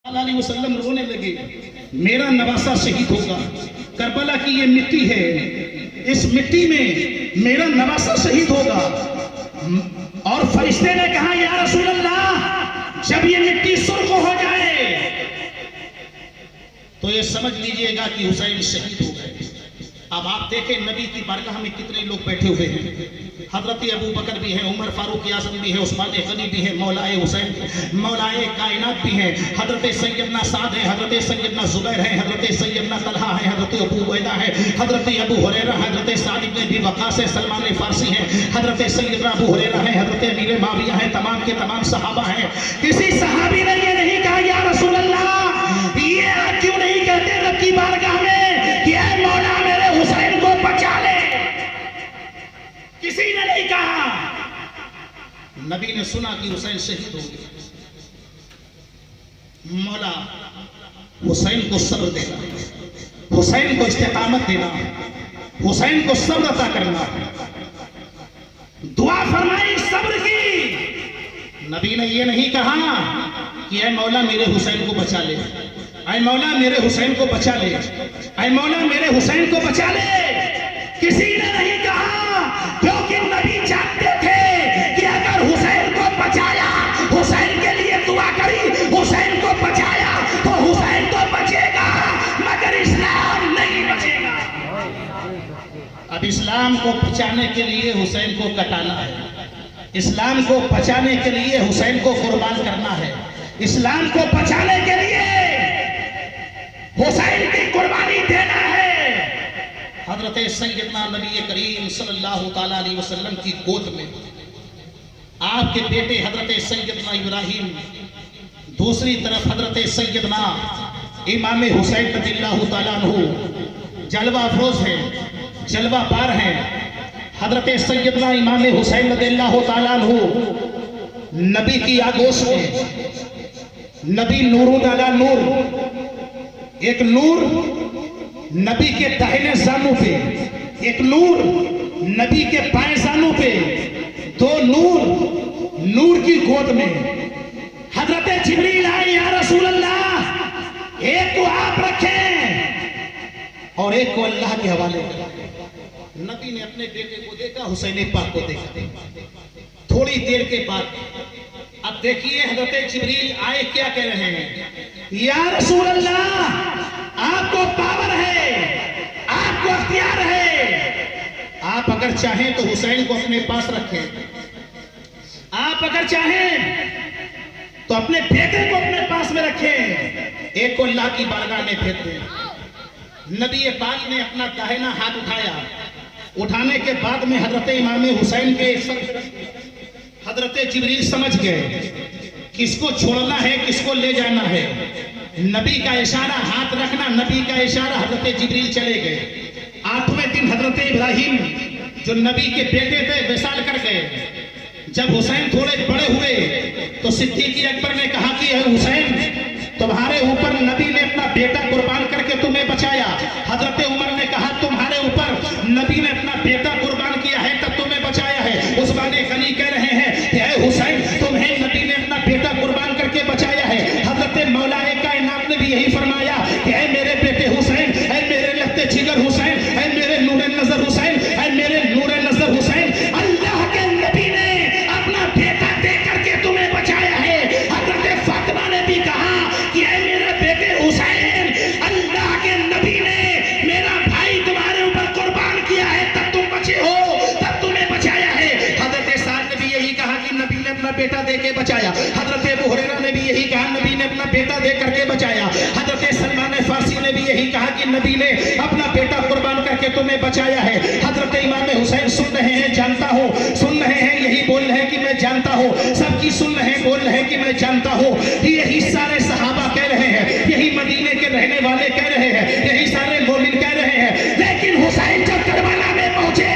علیہ وسلم رونے لگے، میرا نواسہ شہید ہوگا، کربلا کی یہ مٹی ہے، اس مٹی میں میرا نواسہ شہید ہوگا۔ اور فرشتے نے کہا یا رسول اللہ جب یہ مٹی سرخ ہو جائے تو یہ سمجھ لیجئے گا کہ حسین شہید ہو گئے۔ اب آپ دیکھیں نبی کی بارگاہ میں کتنے لوگ بیٹھے ہوئے ہیں، حضرت ابو بکر بھی ہیں، عمر فاروق اعظم بھی ہیں، عثمان غنی بھی ہیں، مولا حسین مولا کائنات بھی ہیں، حضرت سیدنا سعد ہیں، حضرت سیدنا زبیر ہیں، حضرت سیدنا طلحہ ہیں، حضرت ابو عبیدہ ہیں، حضرت ابو ہریرہ، حضرت سعد بن ابی وقاص ہیں، سلمان فارسی ہیں، حضرت سیدنا ابو ہریرہ ہیں، حضرت امیر معاویہ ہیں، تمام کے تمام صحابہ ہیں۔ کسی صحابی نے یہ نہیں کہا یا رسول اللہ یہ آپ کیوں نہیں کہتے رب کی بارگاہ میں کہ اے مولا میرے حسین کو بچا لے؟ کسی نے نہیں کہا۔ نبی نے سنا کہ حسین شہید ہو گئے، مولا حسین کو صبر دینا، حسین کو استقامت دینا، حسین کو صبر عطا کرنا، دعا فرمائی صبر کی۔ نبی نے یہ نہیں کہا کہ اے مولا میرے حسین کو بچا لے، اے مولا میرے حسین کو بچا لے، اے مولا میرے حسین کو بچا لے۔ کسی نے نہیں کہا، کیونکہ نبی جانتے تھے کہ اگر حسین کو بچایا، حسین کے لیے دعا کری، حسین کو بچایا تو حسین تو بچے گا مگر اسلام نہیں بچے گا۔ اب اسلام کو بچانے کے لیے حسین کو کٹانا ہے، اسلام کو بچانے کے لیے حسین کو قربان کرنا ہے، اسلام کو بچانے کے لیے حسین کی قربانی دینا ہے۔ حضرت سیدنا نبی کریم صلی اللہ تعالیٰ علیہ وسلم کی گود میں آپ کے بیٹے حضرت سیدنا ابراہیم، دوسری طرف حضرت سیدنا امام حسین رضی اللہ تعالیٰ عنہ جلوہ افروز ہیں، جلوہ بار ہیں۔ حضرت سیدنا امام حسین رضی اللہ تعالیٰ عنہ نبی کی آغوش میں، نبی نور علی نور، ایک نور نبی کے داہنے زانوں پہ، ایک نور نبی کے بائیں زانوں پہ، دو نور نور کی گود میں۔ حضرت جبریل آئے یا رسول اللہ ایک کو آپ رکھیں اور ایک کو اللہ کے حوالے کریں۔ نبی نے اپنے بیٹے کو دیکھا، حسین پاک کو دیکھا۔ تھوڑی دیر کے بعد اب دیکھیے حضرت جبریل آئے کیا کہہ رہے ہیں، یا رسول اللہ آپ کو پاور ہے، آپ کو اختیار ہے، آپ اگر چاہیں تو حسین کو اپنے پاس رکھیں، آپ اگر چاہیں تو اپنے بیٹے کو اپنے پاس میں رکھیں، ایک کو اللہ کی بارگاہ میں بھیج دیں۔ نبی پاک نے اپنا داہنا ہاتھ اٹھایا، اٹھانے کے بعد میں حضرت امام حسین کے حضرت جبریل سمجھ گئے کس کو چھوڑنا ہے کس کو لے جانا ہے۔ نبی کا اشارہ ہاتھ رکھنا، نبی کا اشارہ، حضرت جبریل چلے گئے۔ 8ویں دن حضرت ابراہیم جو نبی کے بیٹے تھے وصال کر گئے۔ جب حسین تھوڑے بڑے ہوئے تو صدیق اکبر نے کہا کہ اے حسین تمہارے اوپر نبی نے اپنا بیٹا قربان کر کے تمہیں بچایا۔ حضرت عمر نے کہا تمہارے اوپر نبی نے اپنا بیٹا قربان کیا ہے تب تمہیں بچایا ہے۔ عثمان غنی کہہ رہے ہیں کہ اے حسین تمہیں نبی نے اپنا بیٹا قربان کر کے بچایا ہے۔ حضرت مولا کائنات نے بھی یہی فرمایا کہ اے میرے بیٹے حسین، اے میرے لگتے جگر حسین، اے میرے نور نظر حسین، اے میرے نور نظر حسین، اللہ کے نبی نے اپنا بیٹا دے کر کے تمہیں بچایا ہے۔ حضرت فاطمہ نے بھی کہا کہ اے میرے بیٹے حسین، اللہ کے نبی نے میرا بھائی تمہارے اوپر قربان کیا ہے تب تم بچے ہو، تب تمہیں بچایا ہے۔ حضرت سعد نے بھی یہی کہا کہ نبی نے اپنا بیٹا دے کے بچایا۔ حضرت ابو ہریرہ نے بھی یہی کہا نبی نے اپنا بیٹا دے کر کے بچایا۔ حضرت سلمان فارسی نے بھی یہی کہا کہ نبی نے اپنا بیٹا قربان کر کے تمہیں بچایا ہے۔ حضرت امام حسین سن رہے ہیں جانتا ہوں، سن رہے ہیں یہی بول رہے ہیں کہ میں جانتا ہوں، سب کی سن رہے ہیں بول رہے ہیں کہ میں جانتا ہوں۔ یہی سارے صحابہ کہہ رہے ہیں، یہی مدینے کے رہنے والے کہہ رہے ہیں، یہی سارے مومن کہہ رہے ہیں۔ لیکن حسین جب کربلا میں پہنچے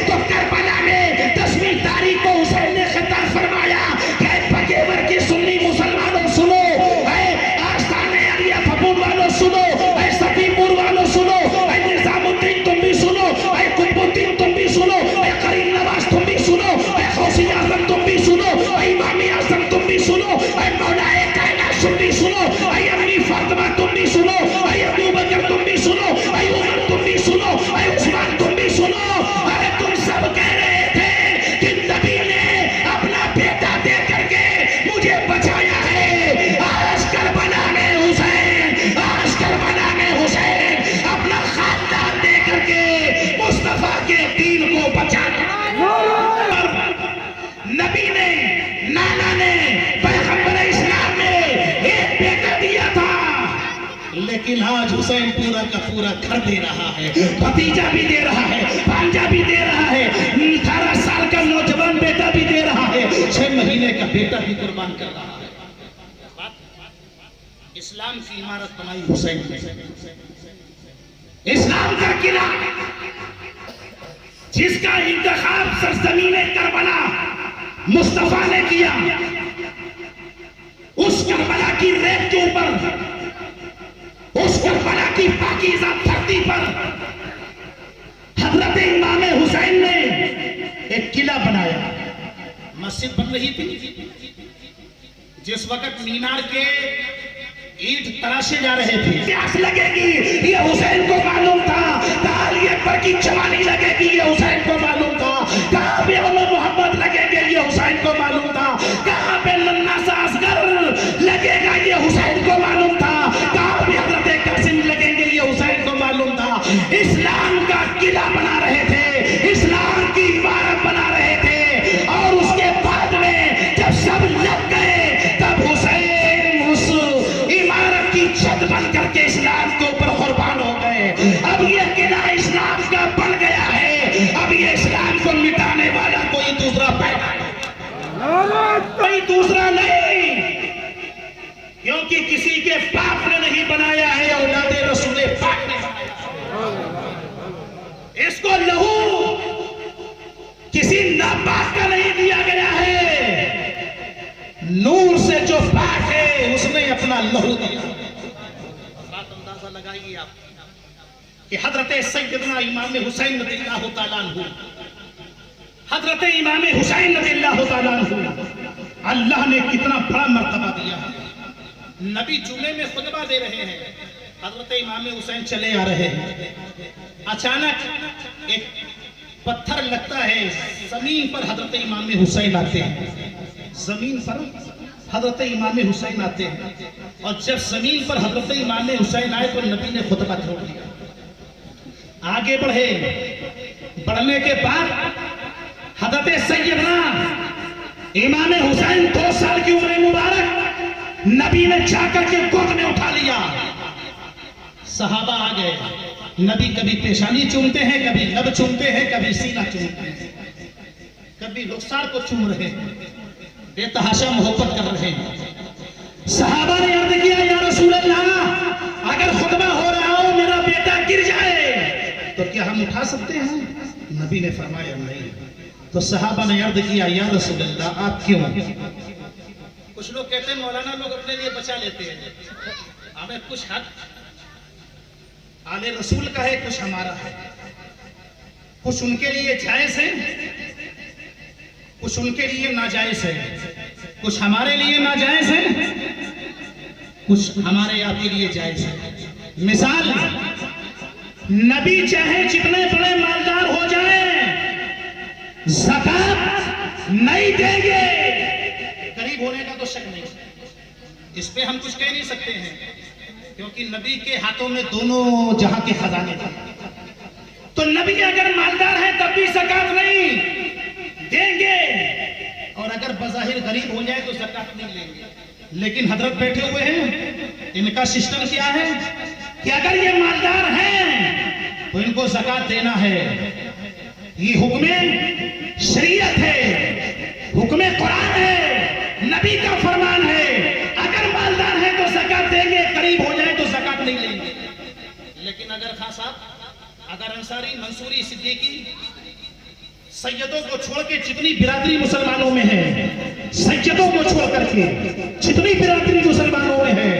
تو کربلا میں 10ویں تاریخ کو حسین نے خطاب فرمایا کہ اے بگیور کی سنی مسلمانوں سنو، اے آستان علیہ پھپون والوں سنو، اے صفی پور والوں سنو، اے نظام الدین تم بھی سنو، اے قطب الدین تم بھی سنو، اے کریم نواز تم بھی سنو، اے غوث اعظم تم بھی سنو، اے امام اعظم تم بھی سنو، اے مولا کائنات تم بھی سنو۔ لیکن آج حسین پورا کا پورا گھر دے رہا ہے، بھتیجا بھی دے رہا ہے، بھانجا بھی دے رہا ہے، 18 سال کا نوجوان بیٹا بھی دے رہا ہے، 6 مہینے کا بیٹا بھی قربان کر رہا ہے۔ اسلام کی عمارت بنائی حسین نے، اسلام کا قلعہ جس کا انتخاب سرزمین کربلا مصطفیٰ نے کیا، اس کربلا کی ریت کے اوپر، اس کربلا کی پاکیزہ دھرتی پر حضرت امام حسین نے ایک قلعہ بنایا۔ مسجد بن رہی تھی، جس وقت مینار کے اینٹ تراشے جا رہے تھے، پیاس لگے گی یہ حسین کو معلوم تھا، تعالی اکبر کی جوانی لگے گی یہ حسین کو معلوم تھا، کہاں پہ محمد لگے گے یہ حسین کو معلوم تھا، کہاں پہ ننھا سا اصغر لگے گا یہ حسین کو معلوم تھا، کہاں پہ حضرت قاسم لگیں گے یہ حسین کو معلوم تھا۔ اسلام کا قلعہ بنا رہے تھے، اسلام کی عمارت بنا رہے تھے، اور اس کے بعد میں جب سب لگ گئے تب حسین اس عمارت کی چھت بن کر کے اسلام کے اوپر قربان ہو گئے۔ اب یہ قلعہ اسلام کا بن گیا ہے، اب یہ اسلام کو مٹانے والا کوئی دوسرا پیدا کوئی دوسرا نہیں، کیونکہ کسی کے باپ نے نہیں بنایا ہے، اولاد رسول پاک نے بنایا۔ اس کو لہو کسی ناپاک کا نہیں دیا گیا ہے، نور سے جو پاک ہے اس نے اپنا لہو دیا۔ بات اندازہ لگائیے آپ کہ حضرت سیدنا امام حسین رضی اللہ تعالیٰ عنہ، حضرت امام حسین رضی اللہ تعالیٰ عنہ اللہ نے کتنا بڑا مرتبہ دیا ہے۔ نبی جمعے میں خطبہ دے رہے ہیں، حضرت امام حسین چلے آ رہے ہیں، اچانک ایک پتھر لگتا ہے زمین پر، حضرت امام حسین آتے ہیں، زمین پر حضرت امام حسین آتے ہیں، اور جب زمین پر حضرت امام حسین آئے تو نبی نے خطبہ چھوڑ دیا، آگے بڑھے، بڑھنے کے بعد حضرت سیدنا امام حسین 2 سال کی عمر مبارک نبی نے جا کر کے گود میں اٹھا لیا۔ صحابہ آ گئے، نبی کبھی پیشانی چومتے ہیں، کبھی لب چومتے ہیں، کبھی سینہ چومتے ہیں، کبھی رخسار کو چوم رہے ہیں، بے تحاشا محبت کر رہے ہیں۔ صحابہ نے عرض کیا یا رسول اللہ اگر خطبہ ہو رہا ہو میرا بیٹا گر جائے تو کیا ہم اٹھا سکتے ہیں؟ نبی نے فرمایا نہیں۔ تو صحابہ نے عرض کیا یا رسول اللہ آپ کیوں؟ کچھ لوگ کہتے ہیں مولانا لوگ اپنے لیے بچا لیتے ہیں، ہمیں کچھ حق آل رسول کا ہے، کچھ ہمارا ہے، کچھ ان کے لیے جائز ہے، کچھ ان کے لیے ناجائز ہے، کچھ ہمارے لیے ناجائز ہے، کچھ ہمارے آپ کے لیے جائز ہے۔ مثال، نبی چاہے جتنے بڑے مالدار ہو جائیں زکوٰۃ نہیں دیں گے، غریب ہونے کا تو شک نہیں، اس پہ ہم کچھ کہہ نہیں سکتے ہیں، کیونکہ نبی کے ہاتھوں میں دونوں جہاں کے خزانے تھے۔ تو نبی اگر مالدار ہے تب بھی زکوٰۃ نہیں دیں گے، اور اگر بظاہر غریب ہو جائے تو زکوٰۃ نہیں لیں گے۔ لیکن حضرت بیٹھے ہوئے ہیں، ان کا سسٹم کیا ہے کہ اگر یہ مالدار ہیں تو ان کو زکوٰۃ دینا ہے، یہ حکم شریعت ہے، حکم قرآن ہے، نبی کا فرمان ہے۔ اگر مالدار ہے تو زکوٰۃ دیں گے، قریب ہو جائے تو زکوٰۃ نہیں لیں گے۔ لیکن اگر خان صاحب، اگر انصاری، منصوری، صدیقی، سیدوں کو چھوڑ کے جتنی برادری مسلمانوں میں ہے، سیدوں کو چھوڑ کر کے جتنی برادری مسلمانوں میں ہے،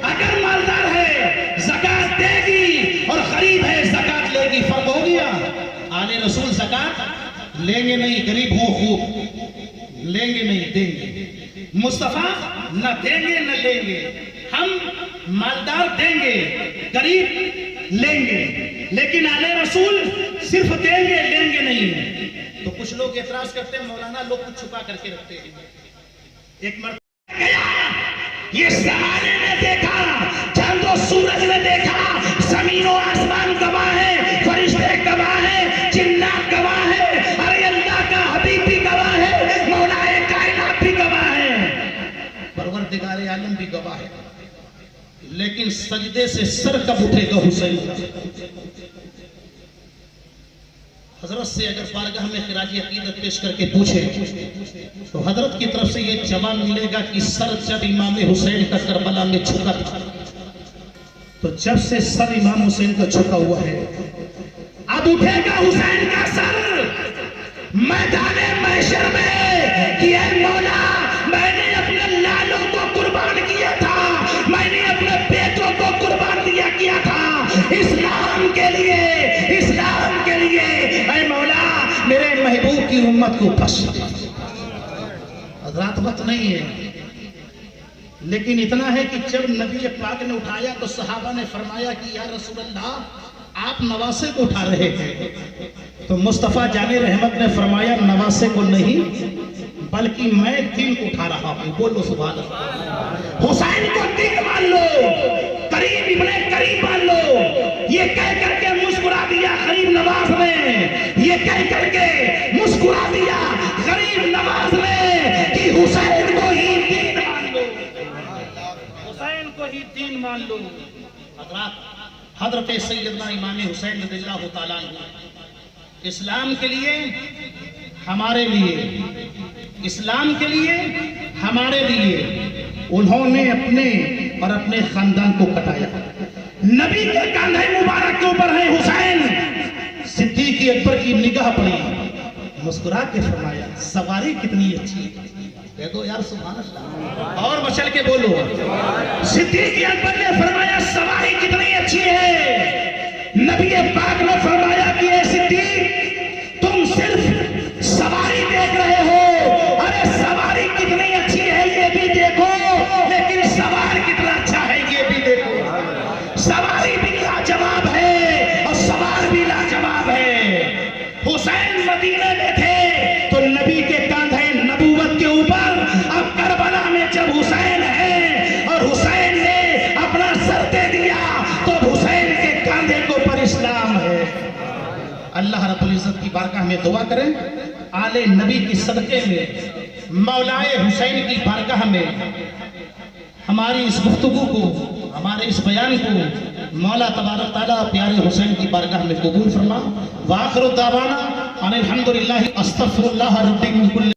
اگر مالدار ہے زکوٰۃ دے گی اور غریب ہے زکوٰۃ لے گی، فرق ہو گیا۔ آل رسول زکوٰۃ لیں گے نہیں، غریب ہو خوب، لیں گے نہیں، دیں گے۔ مصطفیٰ نہ دیں گے نہ لیں گے، ہم مالدار دیں گے، غریب لیں گے، لیکن آل رسول صرف دیں گے، لیں گے نہیں۔ تو کچھ لوگ اعتراض کرتے ہیں مولانا لوگ کچھ چھپا کر کے رکھتے ہیں۔ ایک مرتبہ گیا، یہ زمانے نے دیکھا، چاند و سورج نے دیکھا، زمین و آسمان گواہ ہے، فرشتے گواہ ہے، جنات گواہ ہے، ارے اللہ کا حبیب بھی گواہ ہے، مولا کائنات بھی گواہ ہے، پروردگار عالم بھی گواہ ہے۔ لیکن سجدے سے سر کب اٹھے گا حسین کا؟ حضرت سے اگر بارگاہ میں خراج عقیدت پیش کر کے پوچھیں تو حضرت کی طرف سے یہ جواب ملے گا کہ سر جب امام حسین کا کربلا میں جھکا تھا، تو جب سے سر امام حسین کا جھکا ہوا ہے، اب اٹھے گا حسین کا سر میدان محشر میں کہ اے مولا، میں نے اپنے لالوں کو قربان کیا تھا، میں نے اپنے بیٹوں کو قربان کیا تھا اسلام کے لیے، اسلام کے لیے، اے مولا میرے محبوب کی امت کو بخش۔ حضرات وقت نہیں ہے، لیکن اتنا ہے کہ جب نبی پاک نے اٹھایا تو صحابہ نے فرمایا کہ یا رسول اللہ آپ نواسے کو اٹھا رہے تھے، تو مصطفیٰ جان رحمت نے فرمایا نواسے کو نہیں بلکہ میں دین کو اٹھا رہا ہوں۔ بولو سبحان اللہ۔ حسین کو دین مان لو، کریم ابن کریم مان لو، یہ کہہ کر کے مسکرا دیا غریب نواز نے، یہ کہہ کر کے مسکرا دیا غریب نواز نے کہ حسین کو ہی دین مان لو، حسین کو ہی دین مان لو۔ حضرت سیدنا امام حسین رضی اللہ تعالیٰ عنہ اسلام کے لیے، ہمارے لیے، اسلام کے لیے، ہمارے لیے انہوں نے اپنے اور اپنے خاندان کو کٹایا۔ نبی کے کاندھے مبارک کے اوپر ہے حسین۔ صدیق اکبر کی نگاہ پڑی، مسکرا کے فرمایا سواری کتنی اچھی ہے، کہہ دو یار سبحان اللہ، اور مچل کے بولو۔ صدیق اکبر نے فرمایا سواری کتنی اچھی ہے، نبی پاک نے فرمایا کہ اے صدیق تم صرف سواری دیکھ رہے ہو، ارے سواری کتنی اچھی ہے یہ بھی دیکھو، لیکن سوار کتنا اچھا ہے یہ بھی دیکھو۔ سواری بھی لاجواب ہے اور سوار بھی لاجواب ہے۔ حسین مدینے میں تھے تو نبی کے کاندھے نبوت کے اوپر، اب کربلا میں جب حسین ہے اور حسین نے اپنا سر دے دیا تو حسین کے کاندھے کے اوپر اسلام ہے۔ اللہ رب العزت کی بارگاہ میں دعا کریں، آل نبی کی صدقے میں، مولائے حسین کی بارگاہ میں ہماری اس گفتگو کو، ہمارے اس بیان کو مولا تبارک تعالیٰ پیارے حسین کی بارگاہ میں قبول فرما۔ وآخر دعوانا ان الحمدللہ استغفر اللہ ربی من کل